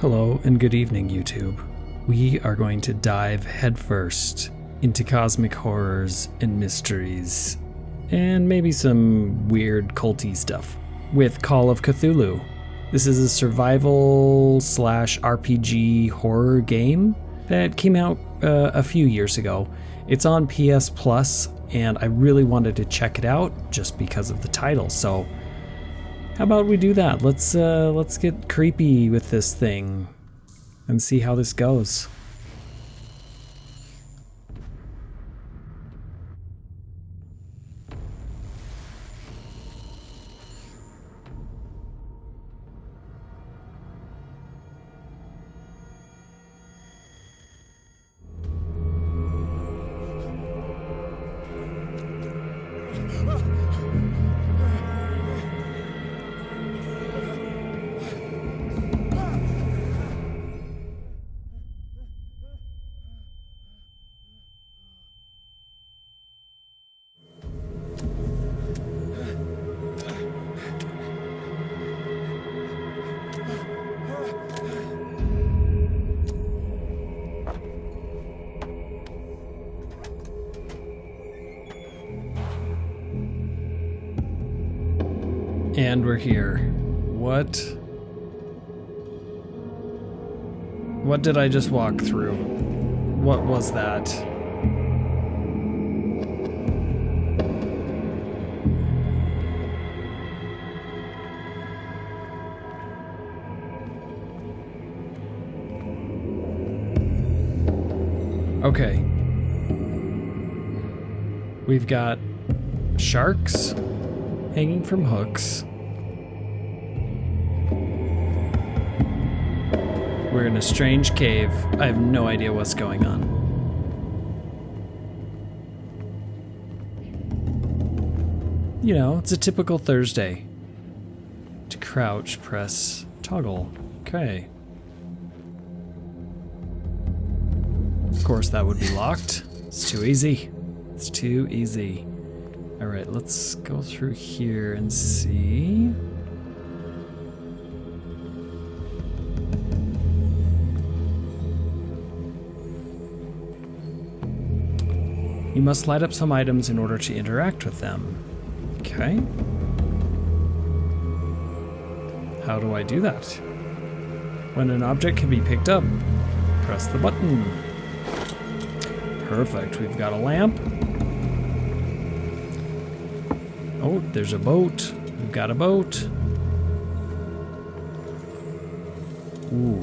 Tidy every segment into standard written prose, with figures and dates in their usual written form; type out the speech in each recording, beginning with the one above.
Hello and good evening, YouTube. We are going to dive headfirst into cosmic horrors and mysteries, and maybe some weird culty stuff, with Call of Cthulhu. This is a survival/RPG horror game that came out a few years ago. It's on PS Plus, and I really wanted to check it out just because of the title. So how about we do that? Let's get creepy with this thing and see how this goes. And we're here. What did I just walk through? What was that? Okay. We've got sharks hanging from hooks. We're in a strange cave. I have no idea what's going on. You know, it's a typical Thursday. To crouch, press, toggle. Okay. Of course, that would be locked. It's too easy. It's too easy. All right, let's go through here and see. You must light up some items in order to interact with them. Okay. How do I do that? When an object can be picked up, press the button. Perfect, we've got a lamp. Oh, there's a boat. We've got a boat. Ooh.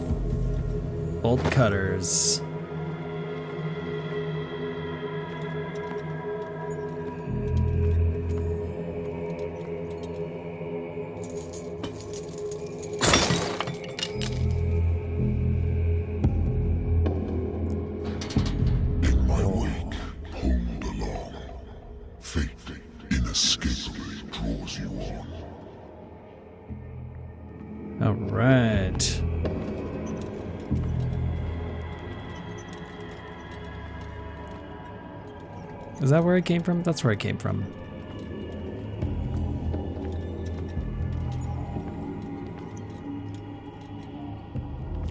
Bolt cutters. All right. Is that where I came from? That's where I came from.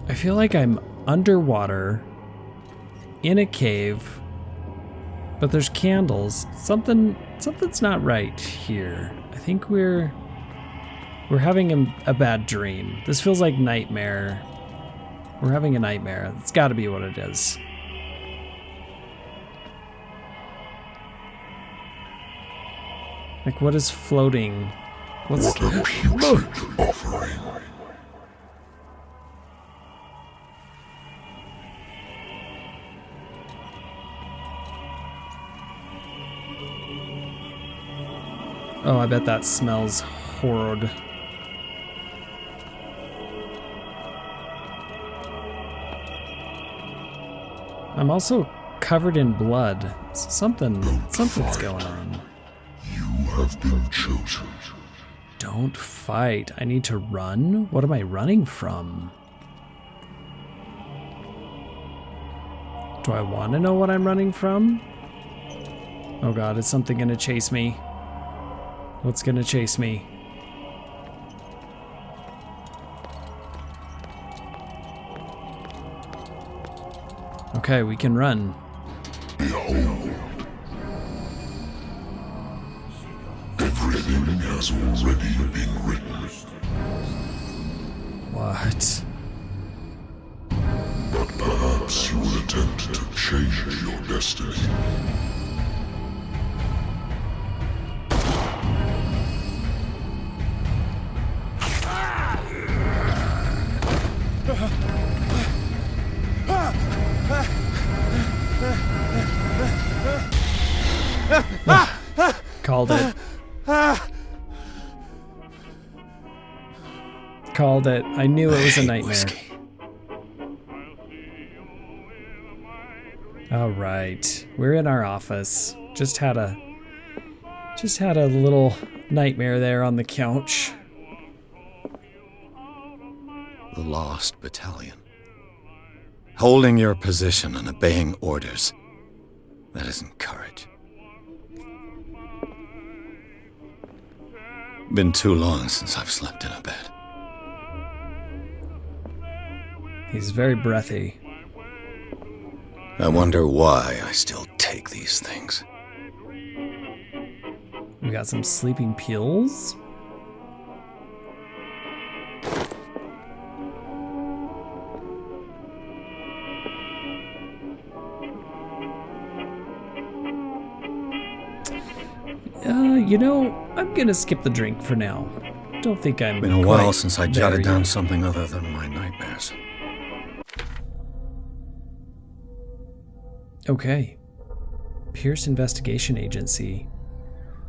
I feel like I'm underwater in a cave, but there's candles. Something's not right here. I think we're having a bad dream. This feels like nightmare. We're having a nightmare. It's got to be what it is. Like, what is floating? What's... What a putrid offering. Oh, I bet that smells horrid. I'm also covered in blood. Something's going on. You have been chosen. Don't fight. I need to run? What am I running from? Do I want to know what I'm running from? Oh god, is something gonna chase me? What's gonna chase me? Okay, we can run. Behold. Everything has already been written. What? But perhaps you will attempt to change your destiny. Called it. Called it. I knew it was a nightmare. Whiskey. All right, we're in our office. Just had a little nightmare there on the couch. The Lost Battalion. Holding your position and obeying orders. That isn't courage. Been too long since I've slept in a bed. He's very breathy. I wonder why I still take these things. We got some sleeping pills. You know, I'm gonna skip the drink for now. Don't think I'm Been a while quite since I there jotted down yet. something other than my nightmares. Okay. Pierce Investigation Agency.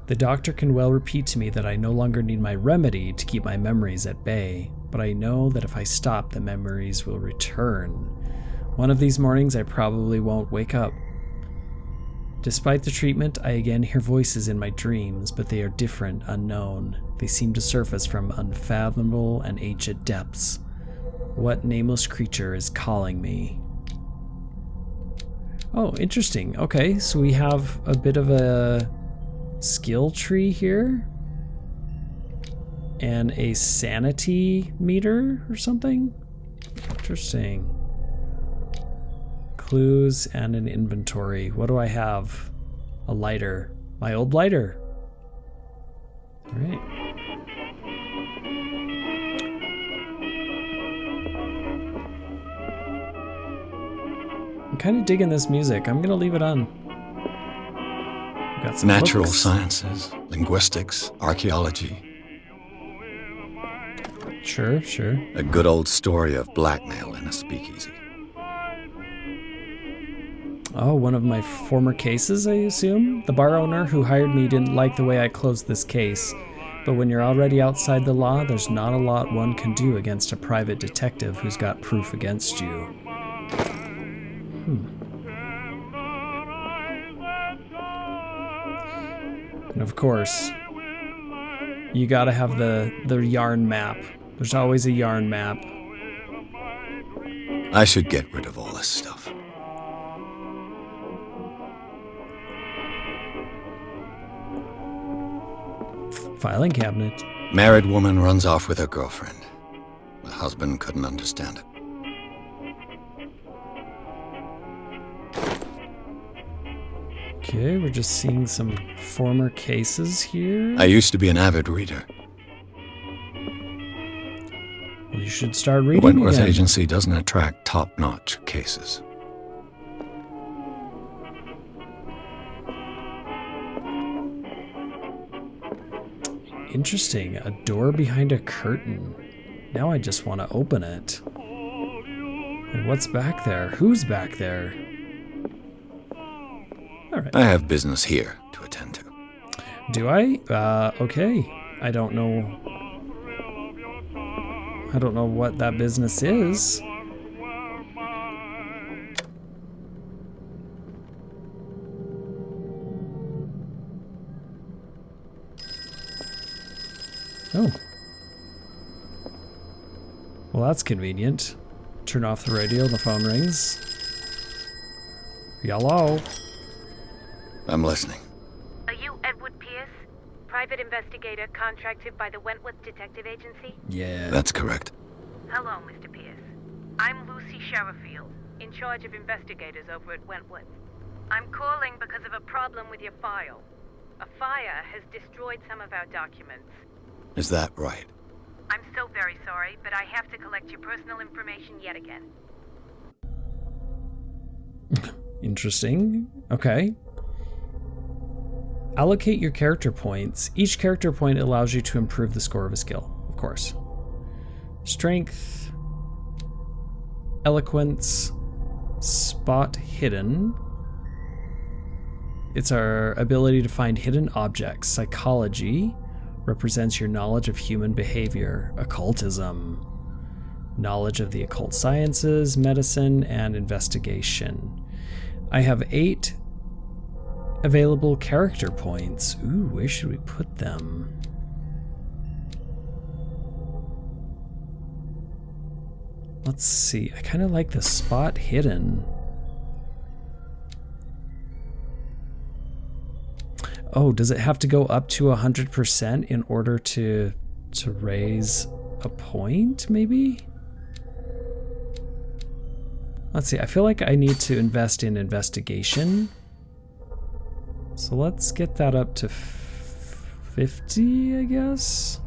The doctor can well repeat to me that I no longer need my remedy to keep my memories at bay, but I know that if I stop, the memories will return. One of these mornings, I probably won't wake up. Despite the treatment, I again hear voices in my dreams, but they are different, unknown. They seem to surface from unfathomable and ancient depths. What nameless creature is calling me? Oh, interesting. Okay, so we have a bit of a skill tree here. And a sanity meter or something? Interesting. Clues and an inventory. What do I have? A lighter. My old lighter. All right. I'm kind of digging this music. I'm gonna leave it on. Got some Natural books. sciences, linguistics, archaeology. Sure, sure. A good old story of blackmail in a speakeasy. Oh, one of my former cases, I assume? The bar owner who hired me didn't like the way I closed this case. But when you're already outside the law, there's not a lot one can do against a private detective who's got proof against you. And of course, you gotta have the yarn map. There's always a yarn map. I should get rid of all this stuff. Filing cabinet. Married woman runs off with her girlfriend. The husband couldn't understand it. Okay, we're just seeing some former cases here. I used to be an avid reader. You should start The reading Wentworth again. Agency doesn't attract top-notch cases. Interesting. A door behind a curtain. Now I just want to open it. And what's back there? Who's back there? All right. I have business here to attend to. Do I? Okay. I don't know what that business is. Oh. Well, that's convenient. Turn off the radio, the phone rings. Hello? I'm listening. Are you Edward Pierce, private investigator contracted by the Wentworth Detective Agency? Yeah. That's correct. Hello, Mr. Pierce. I'm Lucy Sherrifield, in charge of investigators over at Wentworth. I'm calling because of a problem with your file. A fire has destroyed some of our documents. Is that right? I'm so very sorry, but I have to collect your personal information yet again. Interesting. Okay. Allocate your character points. Each character point allows you to improve the score of a skill, of course. Strength, eloquence, spot hidden. It's our ability to find hidden objects. Psychology represents your knowledge of human behavior. Occultism, knowledge of the occult sciences, medicine, and investigation. I have 8 available character points. Ooh, where should we put them? Let's see. I kind of like the spot hidden. Oh, does it have to go up to 100% in order to raise a point, maybe? Let's see. I feel like I need to invest in investigation. So let's get that up to 50, I guess.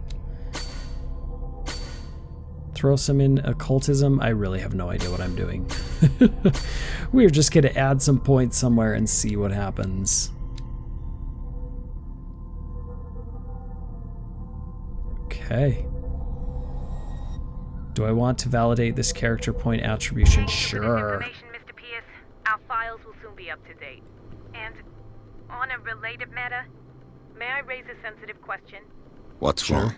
Throw some in occultism. I really have no idea what I'm doing. We're just going to add some points somewhere and see what happens. Okay. Do I want to validate this character point attribution? Sure. Information, Mr. Pierce. Our files will soon be up to date. And on a related matter, may I raise a sensitive question? What's wrong?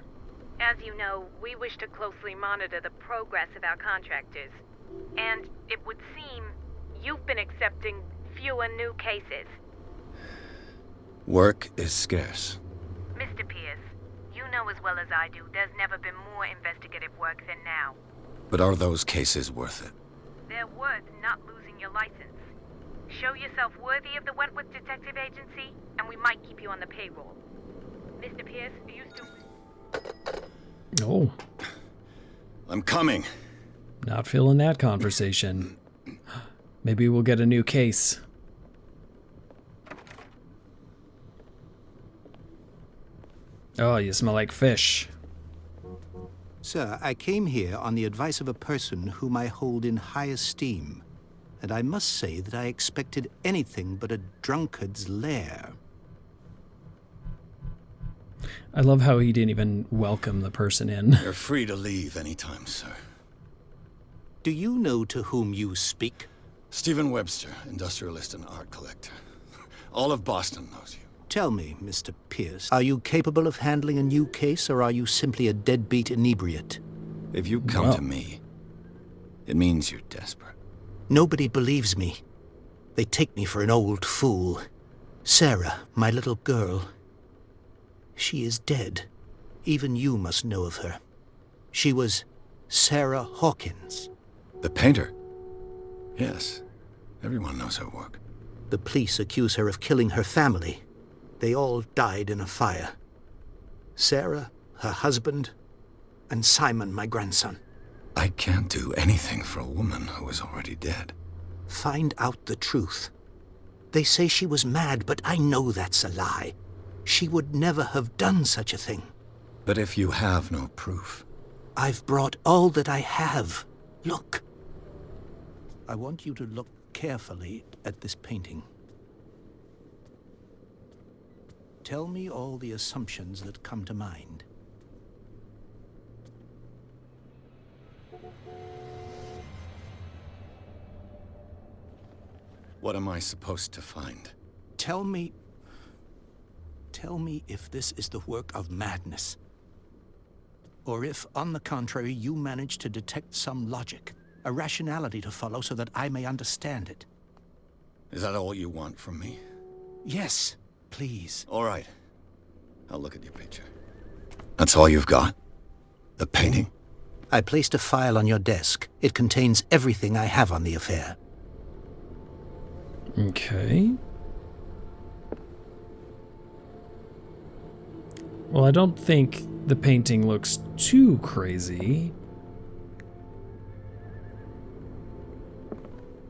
As you know, we wish to closely monitor the progress of our contractors. And it would seem you've been accepting fewer new cases. Work is scarce. Mr. Pierce, you know as well as I do, there's never been more investigative work than now. But are those cases worth it? They're worth not losing your license. Show yourself worthy of the Wentworth Detective Agency, and we might keep you on the payroll. Mr. Pierce, are you still... Oh. I'm coming. Not feeling that conversation. Maybe we'll get a new case. Oh, you smell like fish. Sir, I came here on the advice of a person whom I hold in high esteem, and I must say that I expected anything but a drunkard's lair. I love how he didn't even welcome the person in. You're free to leave anytime, sir. Do you know to whom you speak? Stephen Webster, industrialist and art collector. All of Boston knows you. Tell me, Mr. Pierce, are you capable of handling a new case, or are you simply a deadbeat inebriate? If you come to me, it means you're desperate. Nobody believes me. They take me for an old fool. Sarah, my little girl, she is dead. Even you must know of her. She was Sarah Hawkins. The painter? Yes. Everyone knows her work. The police accuse her of killing her family. They all died in a fire. Sarah, her husband, and Simon, my grandson. I can't do anything for a woman who is already dead. Find out the truth. They say she was mad, but I know that's a lie. She would never have done such a thing. But if you have no proof... I've brought all that I have. Look. I want you to look carefully at this painting. Tell me all the assumptions that come to mind. What am I supposed to find? Tell me if this is the work of madness. Or if, on the contrary, you manage to detect some logic, a rationality to follow so that I may understand it. Is that all you want from me? Yes, please. All right. I'll look at your picture. That's all you've got? The painting? I placed a file on your desk. It contains everything I have on the affair. Okay. Well, I don't think the painting looks too crazy.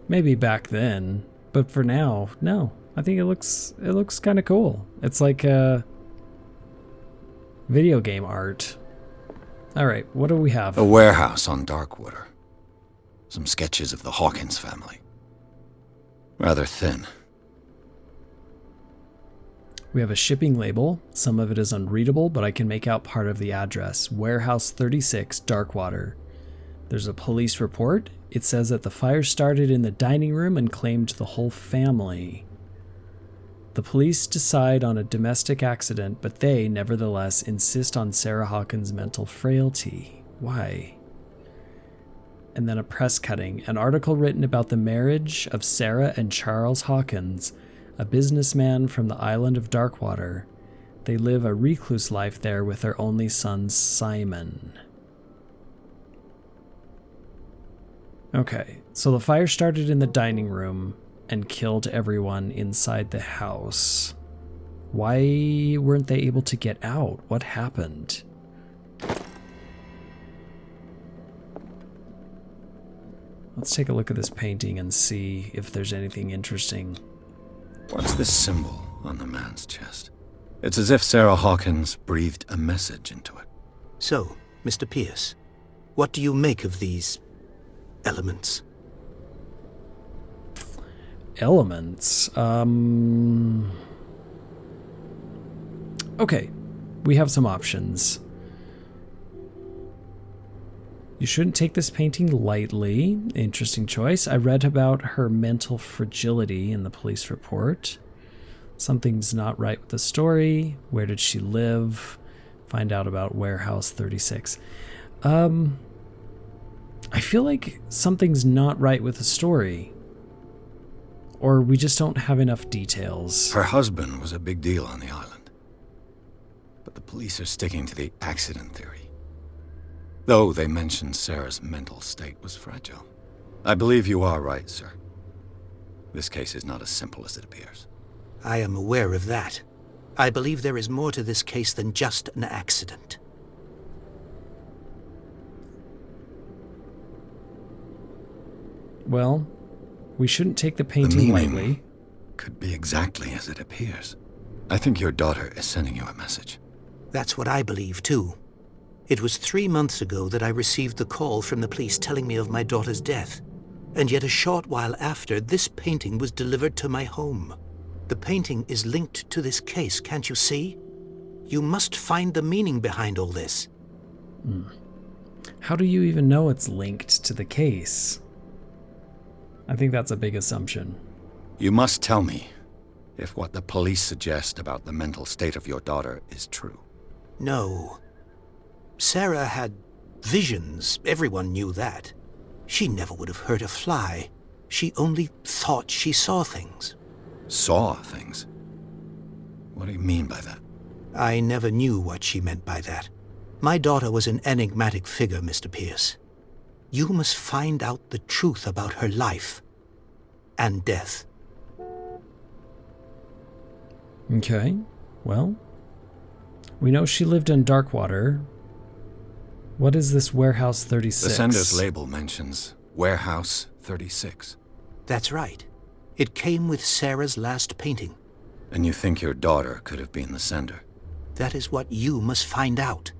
Maybe back then, but for now, no. I think it looks kind of cool. It's like video game art. All right, what do we have? A warehouse on Darkwater. Some sketches of the Hawkins family. Rather thin. We have a shipping label. Some of it is unreadable, but I can make out part of the address. Warehouse 36, Darkwater. There's a police report. It says that the fire started in the dining room and claimed the whole family. The police decide on a domestic accident, but they, nevertheless, insist on Sarah Hawkins' mental frailty. Why? And then a press cutting. An article written about the marriage of Sarah and Charles Hawkins, a businessman from the island of Darkwater. They live a recluse life there with their only son, Simon. Okay, so the fire started in the dining room and killed everyone inside the house. Why weren't they able to get out? What happened? Let's take a look at this painting and see if there's anything interesting. What's this symbol on the man's chest? It's as if Sarah Hawkins breathed a message into it. So, Mr. Pierce, what do you make of these elements? Elements? Okay, we have some options. You shouldn't take this painting lightly. Interesting choice. I read about her mental fragility in the police report. Something's not right with the story. Where did she live? Find out about Warehouse 36. I feel like something's not right with the story. Or we just don't have enough details. Her husband was a big deal on the island. But the police are sticking to the accident theory. Though they mentioned Sarah's mental state was fragile. I believe you are right, sir. This case is not as simple as it appears. I am aware of that. I believe there is more to this case than just an accident. Well, we shouldn't take the The painting meaning lightly. could be exactly as it appears. I think your daughter is sending you a message. That's what I believe, too. It was 3 months ago that I received the call from the police telling me of my daughter's death. And yet a short while after, this painting was delivered to my home. The painting is linked to this case, can't you see? You must find the meaning behind all this. How do you even know it's linked to the case? I think that's a big assumption. You must tell me if what the police suggest about the mental state of your daughter is true. No. Sarah had visions. Everyone knew that. She never would have hurt a fly. She only thought she saw things. Saw things? What do you mean by that? I never knew what she meant by that. My daughter was an enigmatic figure, Mr. Pierce. You must find out the truth about her life and death. Okay, well, we know she lived in Darkwater. What is this Warehouse 36? The sender's label mentions Warehouse 36. That's right. It came with Sarah's last painting. And you think your daughter could have been the sender? That is what you must find out.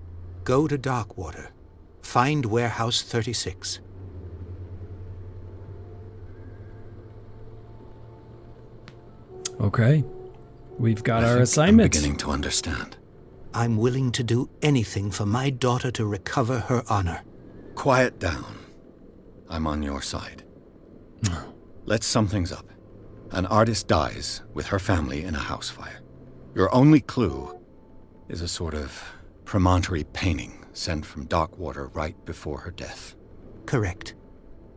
Go to Darkwater. Find Warehouse 36. Okay, we've got I our think assignment. I'm beginning to understand. I'm willing to do anything for my daughter to recover her honor. Quiet down. I'm on your side. Let's sum things up. An artist dies with her family in a house fire. Your only clue is a sort of promontory painting sent from Darkwater right before her death. Correct.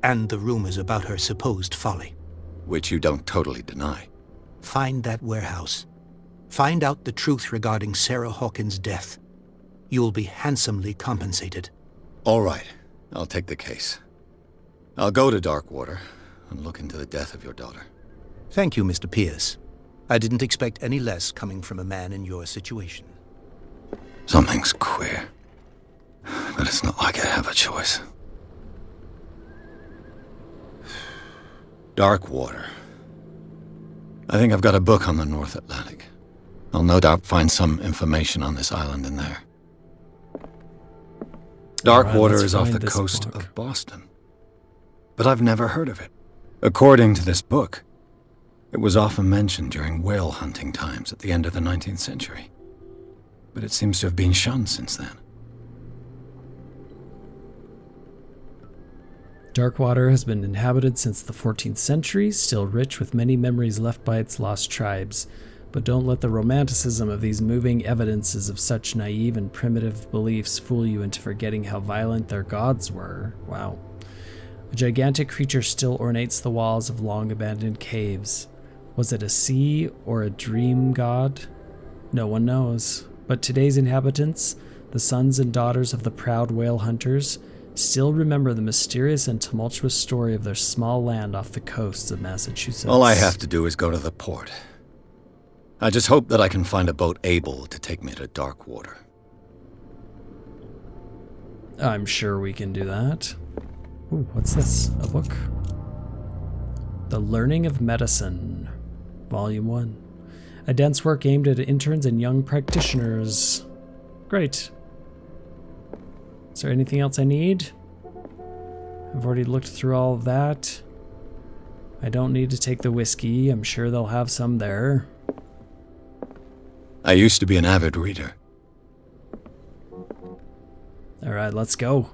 And the rumors about her supposed folly. Which you don't totally deny. Find that warehouse. Find out the truth regarding Sarah Hawkins' death. You'll be handsomely compensated. All right, I'll take the case. I'll go to Darkwater and look into the death of your daughter. Thank you, Mr. Pierce. I didn't expect any less coming from a man in your situation. Something's queer. But it's not like I have a choice. Darkwater. I think I've got a book on the North Atlantic. I'll no doubt find some information on this island in there. Darkwater let's is off find the this coast book. of Boston. But I've never heard of it. According to this book, it was often mentioned during whale hunting times at the end of the 19th century. But it seems to have been shunned since then. Darkwater has been inhabited since the 14th century, still rich with many memories left by its lost tribes. But don't let the romanticism of these moving evidences of such naive and primitive beliefs fool you into forgetting how violent their gods were. Wow. A gigantic creature still ornates the walls of long-abandoned caves. Was it a sea or a dream god? No one knows. But today's inhabitants, the sons and daughters of the proud whale hunters, still remember the mysterious and tumultuous story of their small land off the coasts of Massachusetts. All I have to do is go to the port. I just hope that I can find a boat able to take me to Darkwater. I'm sure we can do that. Ooh, what's this? A book? The Learning of Medicine, Volume 1. A dense work aimed at interns and young practitioners. Great. Is there anything else I need? I've already looked through all of that. I don't need to take the whiskey. I'm sure they'll have some there. I used to be an avid reader. All right, let's go.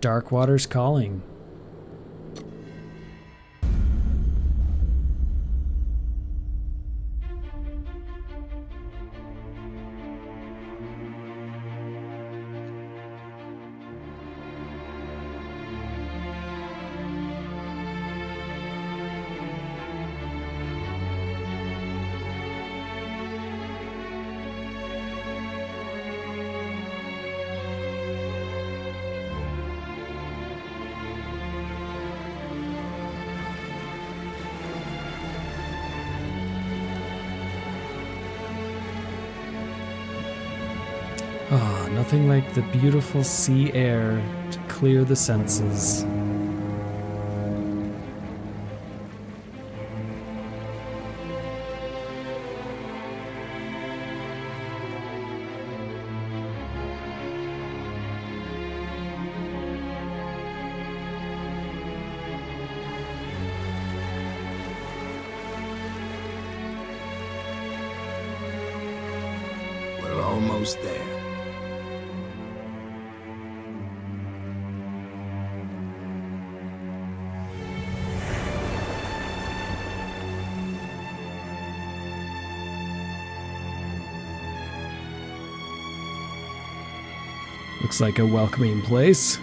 Darkwater's calling. Ah, nothing like the beautiful sea air to clear the senses. We're almost there. Looks like a welcoming place.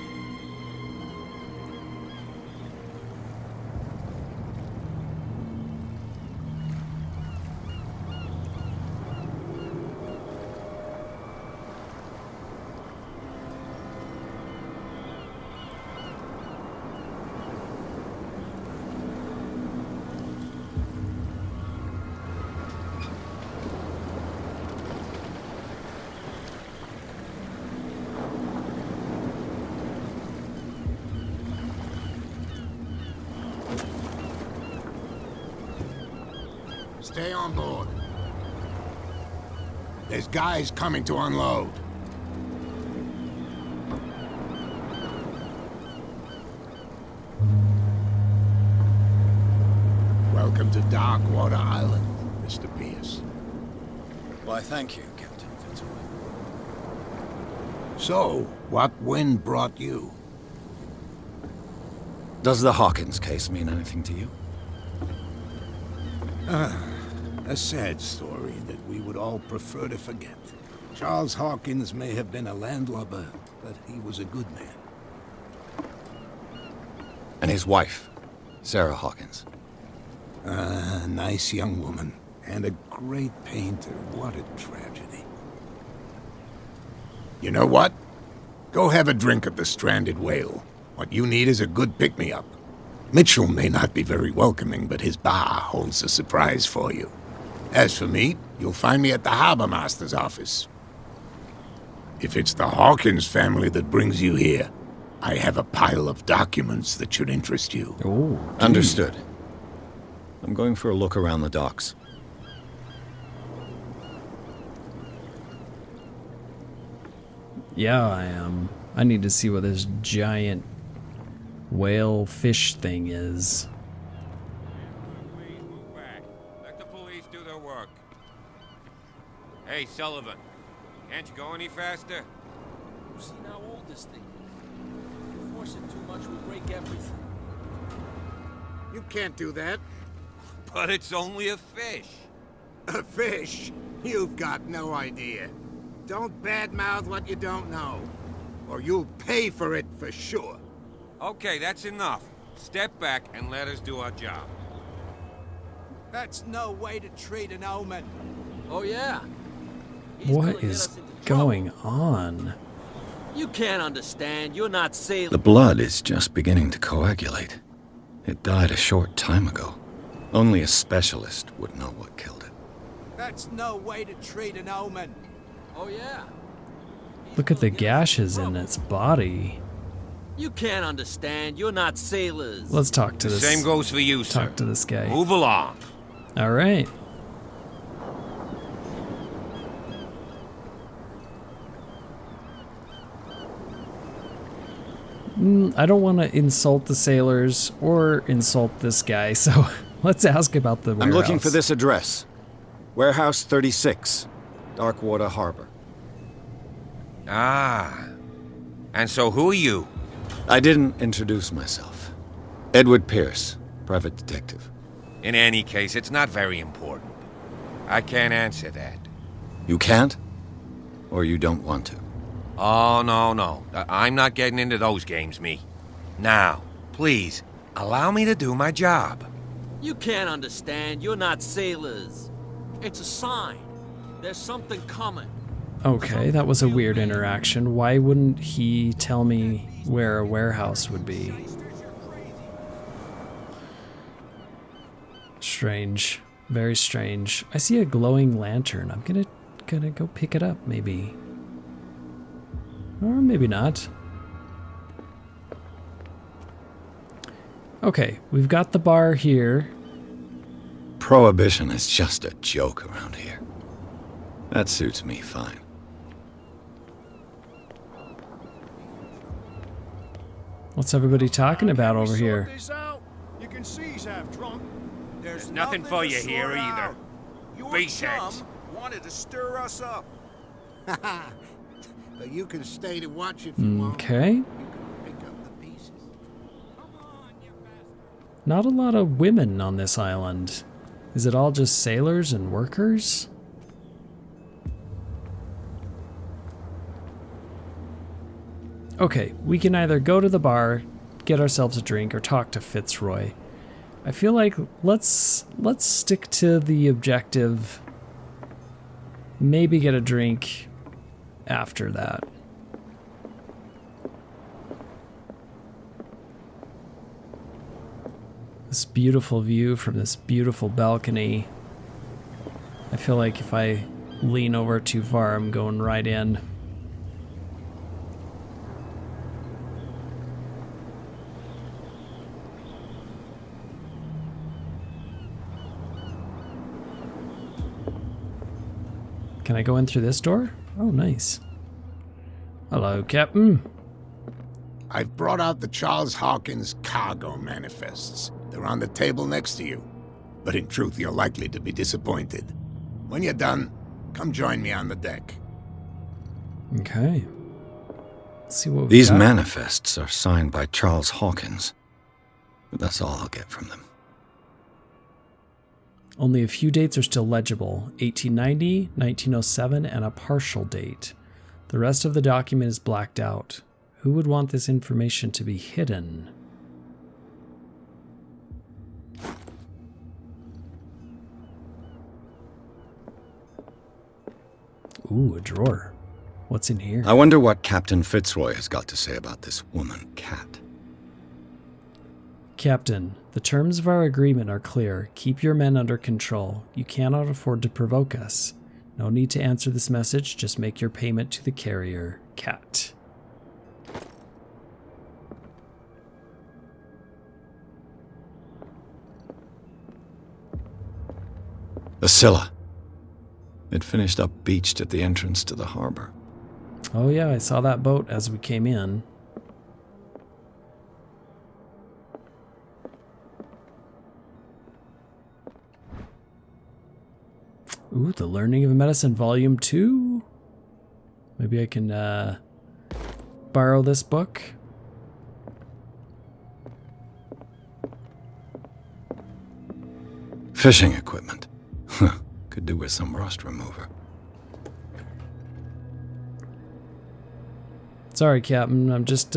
Stay on board. There's guys coming to unload. Welcome to Darkwater Island, Mr. Pierce. Why, thank you, Captain Fitzroy. So, what wind brought you? Does the Hawkins case mean anything to you? A sad story that we would all prefer to forget. Charles Hawkins may have been a landlubber, but he was a good man. And his wife, Sarah Hawkins. A nice young woman, and a great painter. What a tragedy. You know what? Go have a drink at the Stranded Whale. What you need is a good pick-me-up. Mitchell may not be very welcoming, but his bar holds a surprise for you. As for me, you'll find me at the Harbor Master's office. If it's the Hawkins family that brings you here, I have a pile of documents that should interest you. Oh, Understood. I'm going for a look around the docks. Yeah, I am. I need to see what this giant whale fish thing is. Please move back. Let the police do their work. Hey, Sullivan. Can't you go any faster? You see how old this thing is? If you force it too much, we'll break everything. You can't do that. But it's only a fish. A fish? You've got no idea. Don't badmouth what you don't know, or you'll pay for it for sure. Okay, that's enough. Step back and let us do our job. That's no way to treat an omen. Oh, yeah? He's What gonna get is us into trouble. going on? You can't understand. You're not sailing. The blood is just beginning to coagulate. It died a short time ago. Only a specialist would know what killed it. That's no way to treat an omen. Oh, yeah? Look at the gashes in its body. You can't understand. You're not sailors. Let's talk to The this. same goes for you, sir. Talk to this guy. Move along. All right. I don't want to insult the sailors or insult this guy, so let's ask about the warehouse. I'm looking for this address. Warehouse 36, Darkwater Harbor. Ah. And so who are you? I didn't introduce myself. Edward Pierce, private detective. In any case, it's not very important. I can't answer that. You can't? Or you don't want to? Oh, no. I'm not getting into those games, me. Now, please, allow me to do my job. You can't understand. You're not sailors. It's a sign. There's something coming. Okay, that was a weird interaction. Why wouldn't he tell me where a warehouse would be? Strange. Very strange. I see a glowing lantern. I'm gonna go pick it up, maybe. Or maybe not. Okay, we've got the bar here. Prohibition is just a joke around here. That suits me fine. What's everybody talking about over here? You can see he's half drunk. There's nothing for you here either. Your Face it. chum wanted to stir us up. But you can stay to watch if you want. Okay. You can pick up the pieces. Not a lot of women on this island. Is it all just sailors and workers? Okay, we can either go to the bar, get ourselves a drink, or talk to Fitzroy. I feel like let's stick to the objective. Maybe get a drink after that. This beautiful view from this beautiful balcony. I feel like if I lean over too far, I'm going right in. Can I go in through this door? Oh, nice. Hello, Captain. I've brought out the Charles Hawkins cargo manifests. They're on the table next to you. But in truth, you're likely to be disappointed. When you're done, come join me on the deck. Okay. Let's see what we These got. manifests are signed by Charles Hawkins. But that's all I'll get from them. Only a few dates are still legible. 1890, 1907, and a partial date. The rest of the document is blacked out. Who would want this information to be hidden? Ooh, a drawer. What's in here? I wonder what Captain Fitzroy has got to say about this woman, Cat. Captain, the terms of our agreement are clear. Keep your men under control. You cannot afford to provoke us. No need to answer this message. Just make your payment to the carrier, Cat. The Scylla. It finished up beached at the entrance to the harbor. Oh yeah, I saw that boat as we came in. Ooh, The Learning of Medicine Volume 2. Maybe I can borrow this book. Fishing equipment. Could do with some rust remover. Sorry, Captain. I'm just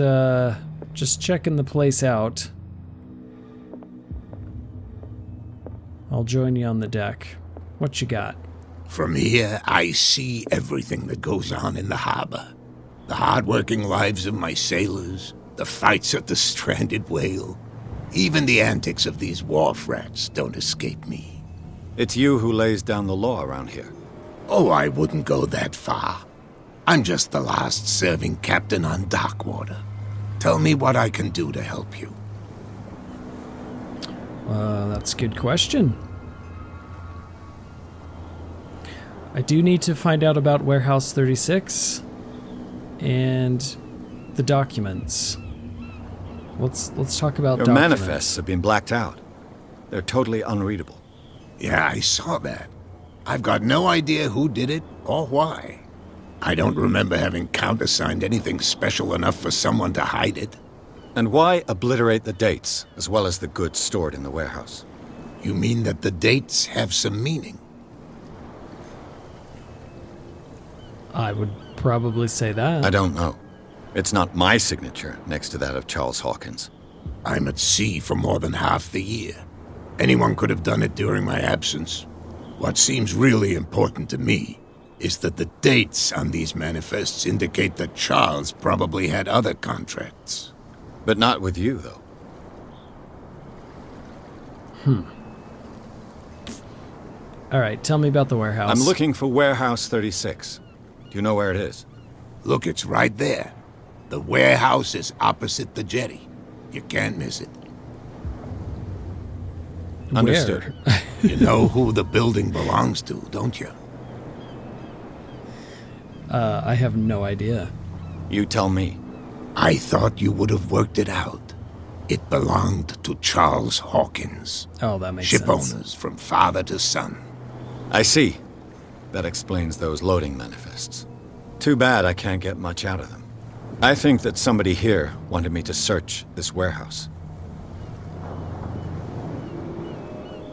checking the place out. I'll join you on the deck. What you got? From here, I see everything that goes on in the harbor. The hard-working lives of my sailors, the fights at the stranded whale. Even the antics of these wharf rats don't escape me. It's you who lays down the law around here. Oh, I wouldn't go that far. I'm just the last serving captain on Darkwater. Tell me what I can do to help you. That's a good question. I do need to find out about Warehouse 36 and the documents. Let's talk about Your documents. manifests have been blacked out. They're totally unreadable. Yeah, I saw that. I've got no idea who did it or why. I don't remember having countersigned anything special enough for someone to hide it. And why obliterate the dates, as well as the goods stored in the warehouse? You mean that the dates have some meaning? I would probably say that. I don't know. It's not my signature next to that of Charles Hawkins. I'm at sea for more than half the year. Anyone could have done it during my absence. What seems really important to me is that the dates on these manifests indicate that Charles probably had other contracts. But not with you, though. All right, tell me about the warehouse. I'm looking for Warehouse 36. Do you know where it is? Look, it's right there. The warehouse is opposite the jetty. You can't miss it. Where? Understood. You know who the building belongs to, don't you? I have no idea. You tell me. I thought you would have worked it out. It belonged to Charles Hawkins. Oh, that makes Ship sense. owners from father to son. I see. That explains those loading manifests. Too bad I can't get much out of them. I think that somebody here wanted me to search this warehouse.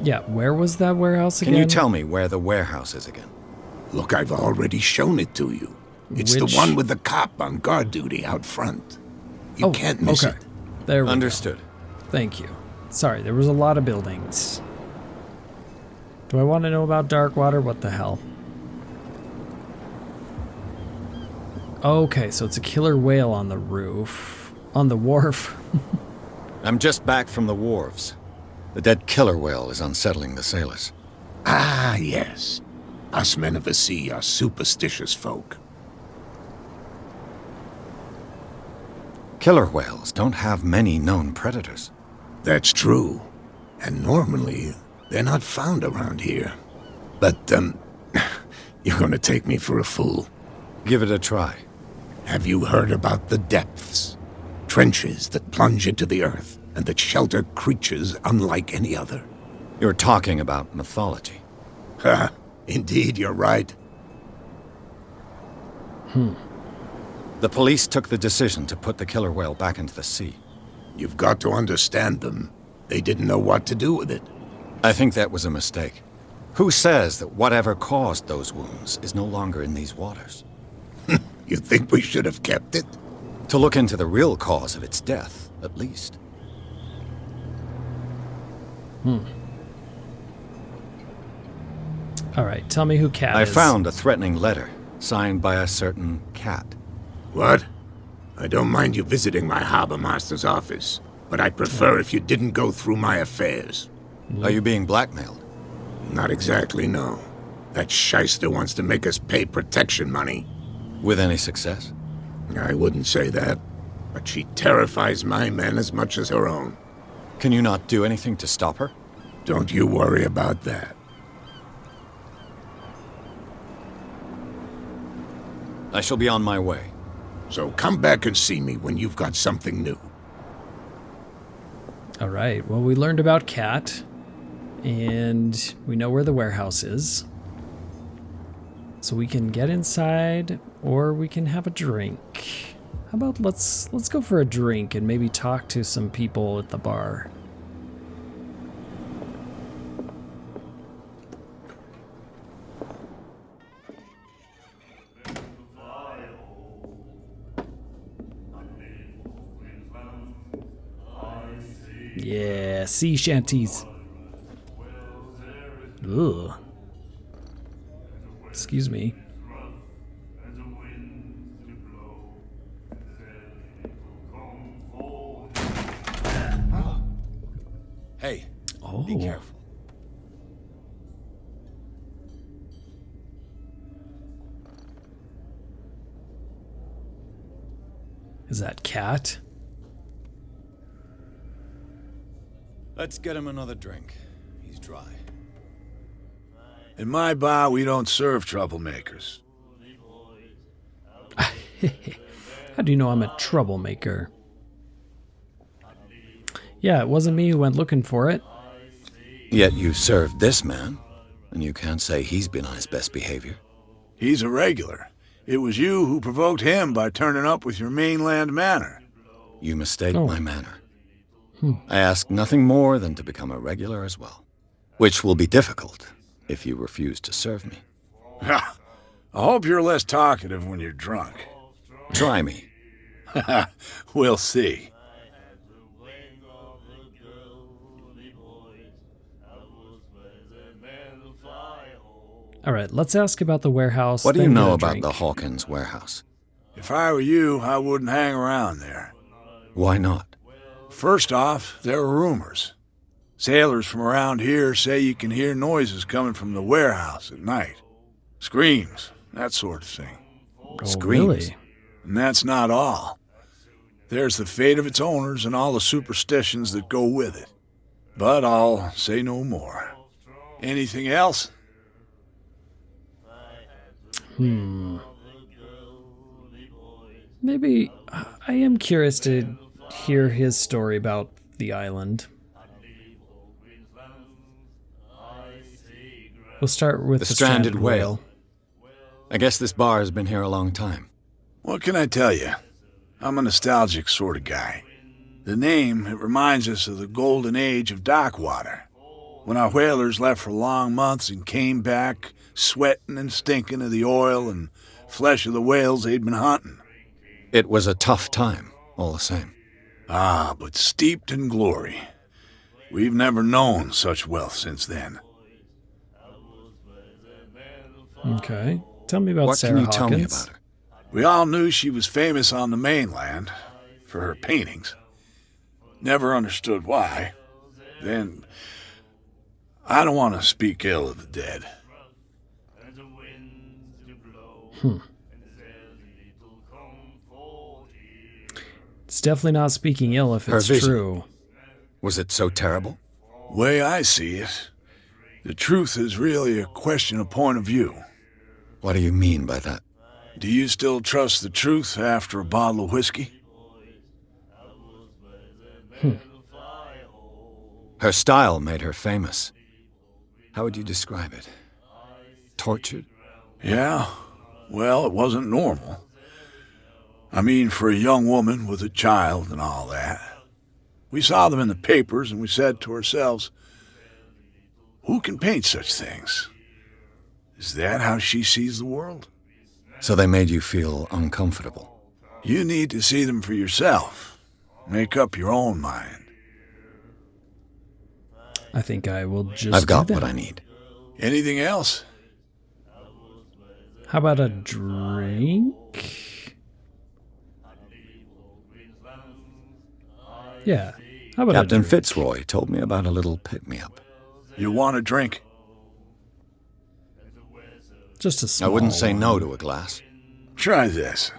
Yeah, where was that warehouse again? Can you tell me where the warehouse is again? Look, I've already shown it to you. It's Which- the one with the cop on guard duty out front. You can't miss okay. it. There we Understood. go. Thank you. Sorry, there was a lot of buildings. Do I want to know about Darkwater? What the hell? Okay, so it's a killer whale on the roof. On the wharf. I'm just back from the wharves. The dead killer whale is unsettling the sailors. Ah, yes. Us men of the sea are superstitious folk. Killer whales don't have many known predators. That's true. And normally, they're not found around here. But, you're gonna take me for a fool. Give it a try. Have you heard about the depths? Trenches that plunge into the earth and that shelter creatures unlike any other. You're talking about mythology. Ha! Indeed, you're right. The police took the decision to put the killer whale back into the sea. You've got to understand them. They didn't know what to do with it. I think that was a mistake. Who says that whatever caused those wounds is no longer in these waters? You think we should have kept it? To look into the real cause of its death, at least. All right, tell me who Cat I is. found a threatening letter, signed by a certain Cat. What? I don't mind you visiting my harbor master's office, but I'd prefer if you didn't go through my affairs. Are you being blackmailed? Not exactly, no. That shyster wants to make us pay protection money. With any success? I wouldn't say that, but she terrifies my men as much as her own. Can you not do anything to stop her? Don't you worry about that. I shall be on my way. So come back and see me when you've got something new. All right. Well, we learned about Cat, and we know where the warehouse is. So we can get inside, or we can have a drink. How about let's go for a drink and maybe talk to some people at the bar. Yeah, sea shanties. Ugh. Excuse me. Hey, Oh. be careful. Is that Cat? Let's get him another drink. He's dry. In my bar, we don't serve troublemakers. How do you know I'm a troublemaker? Yeah, it wasn't me who went looking for it. Yet you served this man, and you can't say he's been on his best behavior. He's a regular. It was you who provoked him by turning up with your mainland manner. You mistake Oh. my manner. I ask nothing more than to become a regular as well, which will be difficult if you refuse to serve me. I hope you're less talkative when you're drunk. Try me. We'll see. All right, let's ask about the warehouse. What do you then get know a about drink. the Hawkins warehouse? If I were you, I wouldn't hang around there. Why not? First off, there are rumors. Sailors from around here say you can hear noises coming from the warehouse at night. Screams, that sort of thing. Oh, Screams. really? And that's not all. There's the fate of its owners and all the superstitions that go with it. But I'll say no more. Anything else? Maybe I am curious to hear his story about the island. We'll start with The the stranded whale. I guess this bar has been here a long time. What can I tell you? I'm a nostalgic sort of guy. The name, it reminds us of the golden age of Darkwater, when our whalers left for long months and came back sweating and stinking of the oil and flesh of the whales they'd been hunting. It was a tough time, all the same. Ah, but steeped in glory. We've never known such wealth since then. Okay. Tell me about What Sarah can you Hawkins. tell me about her? We all knew she was famous on the mainland for her paintings. Never understood why. Then, I don't want to speak ill of the dead. It's definitely not speaking ill if Her it's vision. true. Was it so terrible? Way I see it, the truth is really a question of point of view. What do you mean by that? Do you still trust the truth after a bottle of whiskey? Her style made her famous. How would you describe it? Tortured? Yeah, well, it wasn't normal. I mean, for a young woman with a child and all that. We saw them in the papers and we said to ourselves, who can paint such things? Is that how she sees the world? So they made you feel uncomfortable. You need to see them for yourself. Make up your own mind. I think I will just I've got do that. what I need. Anything else? How about a drink? Yeah. How about Captain a drink? Fitzroy told me about a little pick-me-up. You want a drink? Just a I small wouldn't say one. no to a glass. Try this.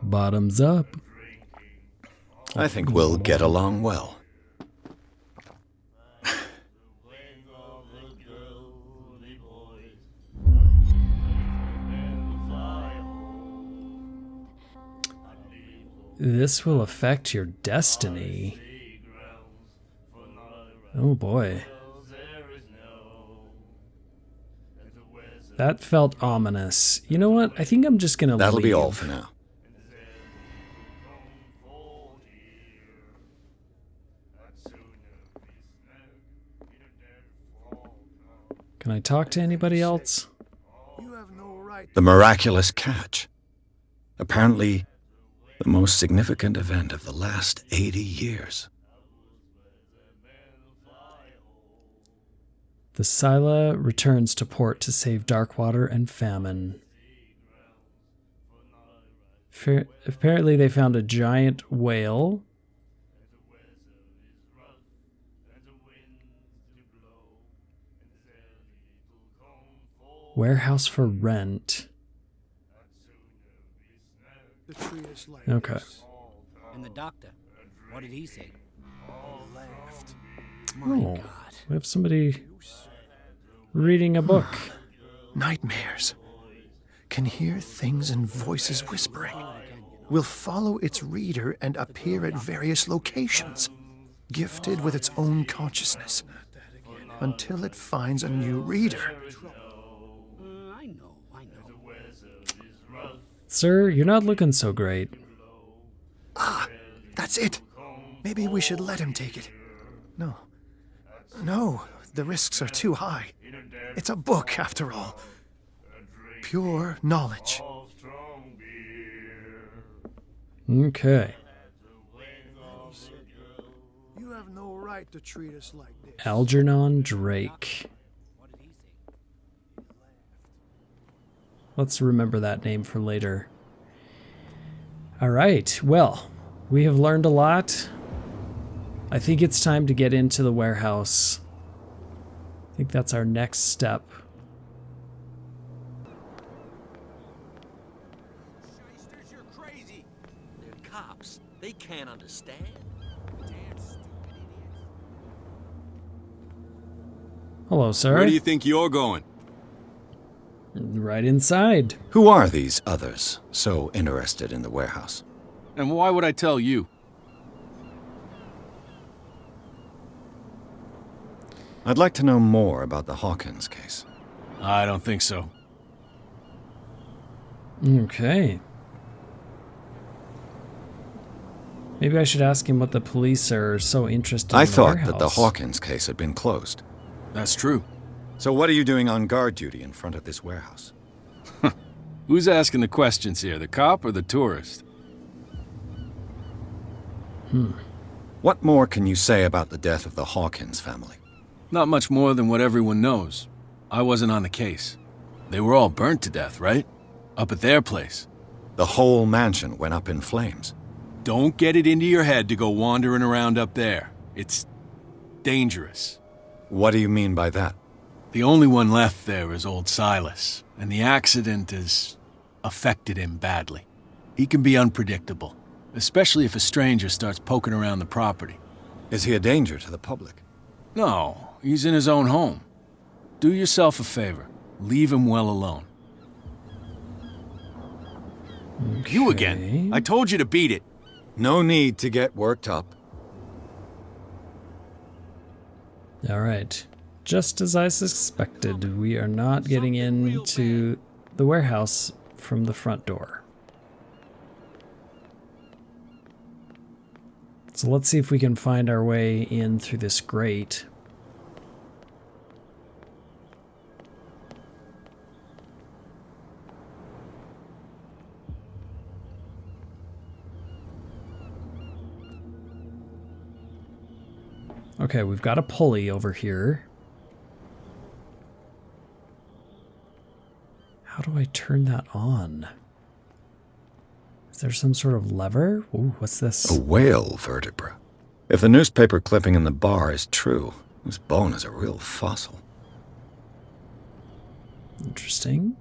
Bottoms up. I think we'll get along well. this will affect your destiny. Oh boy. That felt ominous. You know what? I think I'm just gonna That'll leave. be all for now. Can I talk to anybody else? The miraculous catch. Apparently, the most significant event of the last 80 years. The Scylla returns to port to save Darkwater and Famine. Apparently they found a giant whale. Warehouse for rent. Okay. And the doctor, what did he say? Oh, we have somebody reading a book. Nightmares. Can hear things and voices whispering. Will follow its reader and appear at various locations, gifted with its own consciousness, until it finds a new reader. Sir, you're not looking so great. Ah, that's it. Maybe we should let him take it. No. No, the risks are too high. It's a book, after all. Pure knowledge. Okay. You have no right to treat us like this. Algernon Drake. Let's remember that name for later. All right, well, we have learned a lot. I think it's time to get into the warehouse. I think that's our next step. Shysters, you're crazy. They're cops. They can't understand. Damn stupid idiots. Hello, sir. Where do you think you're going? Right inside. Who are these others so interested in the warehouse? And why would I tell you? I'd like to know more about the Hawkins case. I don't think so. Okay. Maybe I should ask him what the police are so interested in I the thought warehouse. that the Hawkins case had been closed. That's true. So what are you doing on guard duty in front of this warehouse? Who's asking the questions here, the cop or the tourist? What more can you say about the death of the Hawkins family? Not much more than what everyone knows. I wasn't on the case. They were all burnt to death, right? Up at their place. The whole mansion went up in flames. Don't get it into your head to go wandering around up there. It's dangerous. What do you mean by that? The only one left there is old Silas, and the accident has affected him badly. He can be unpredictable, especially if a stranger starts poking around the property. Is he a danger to the public? No, he's in his own home. Do yourself a favor. Leave him well alone. Okay. You again. I told you to beat it. No need to get worked up. All right. Just as I suspected, we are not getting into the warehouse from the front door. So let's see if we can find our way in through this grate. Okay, we've got a pulley over here. How do I turn that on? Is there some sort of lever? Ooh, what's this? A whale vertebra. If the newspaper clipping in the bar is true, this bone is a real fossil. Interesting.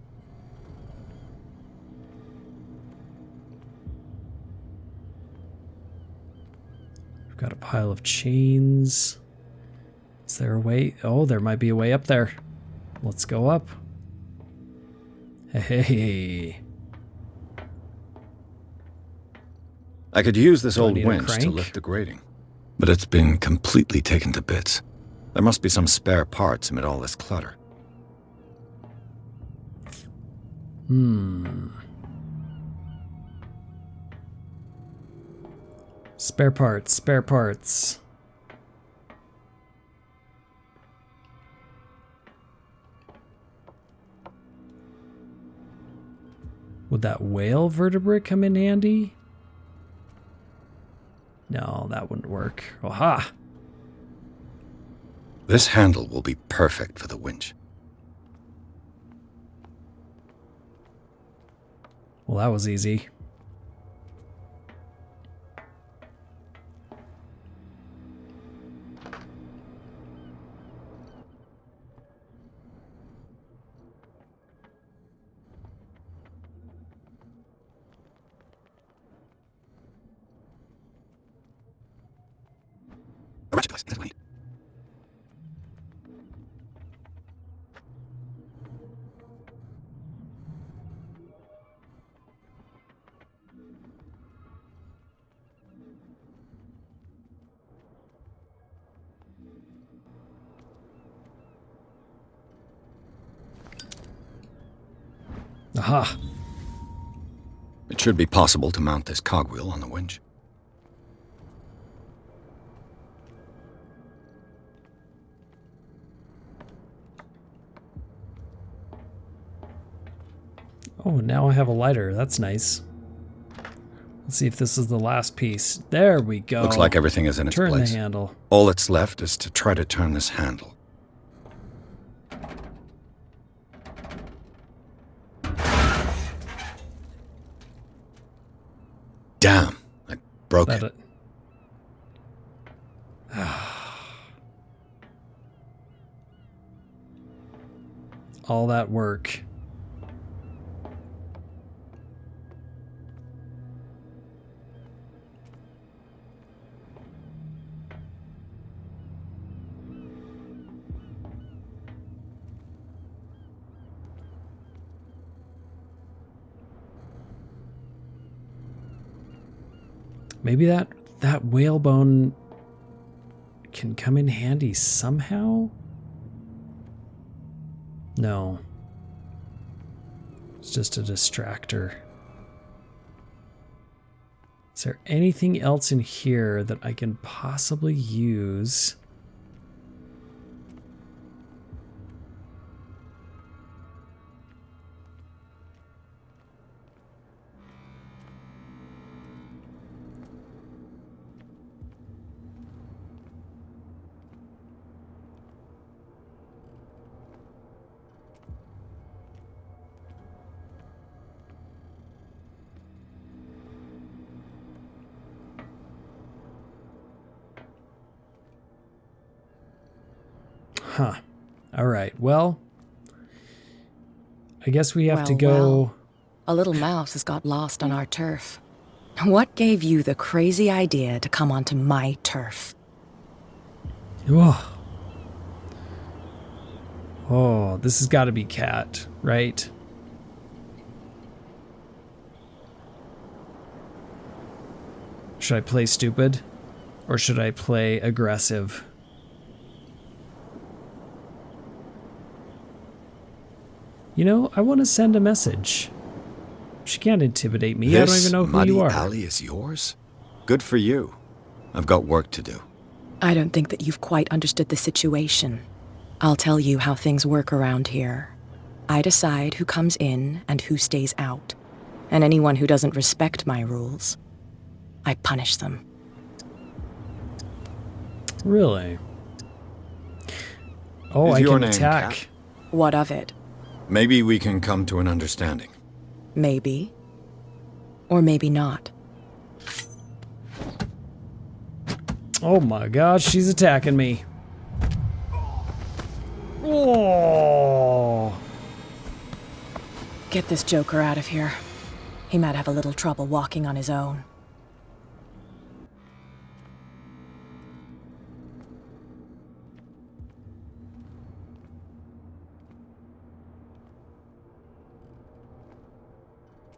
We've got a pile of chains. Is there a way? Oh, there might be a way up there. Let's go up. Hey. I could use this Do I old need a winch to crank? lift the grating, but it's been completely taken to bits. There must be some spare parts amid all this clutter. Spare parts, spare parts. Would that whale vertebrae come in handy? No, that wouldn't work. Aha! This handle will be perfect for the winch. Well, that was easy. Aha! It should be possible to mount this cogwheel on the winch. Oh, now I have a lighter. That's nice. Let's see if this is the last piece. There we go. Looks like everything is in its place. place. Turn the handle. All that's left is to try to turn this handle. Damn, I broke it. All that work. Maybe that whalebone can come in handy somehow? No. It's just a distractor. Is there anything else in here that I can possibly use? Huh. All right. Well, I guess we have to go. Well, a little mouse has got lost on our turf. What gave you the crazy idea to come onto my turf? Oh, this has got to be Cat, right? Should I play stupid? Or should I play aggressive? You know, I want to send a message. She can't intimidate me. I don't even know who you are. This muddy alley is yours? Good for you. I've got work to do. I don't think that you've quite understood the situation. I'll tell you how things work around here. I decide who comes in and who stays out. And anyone who doesn't respect my rules, I punish them. Really? Oh, Is I your can name attack. Cat? What of it? Maybe we can come to an understanding. Maybe. Or maybe not. Oh my gosh, she's attacking me. Oh. Get this joker out of here. He might have a little trouble walking on his own.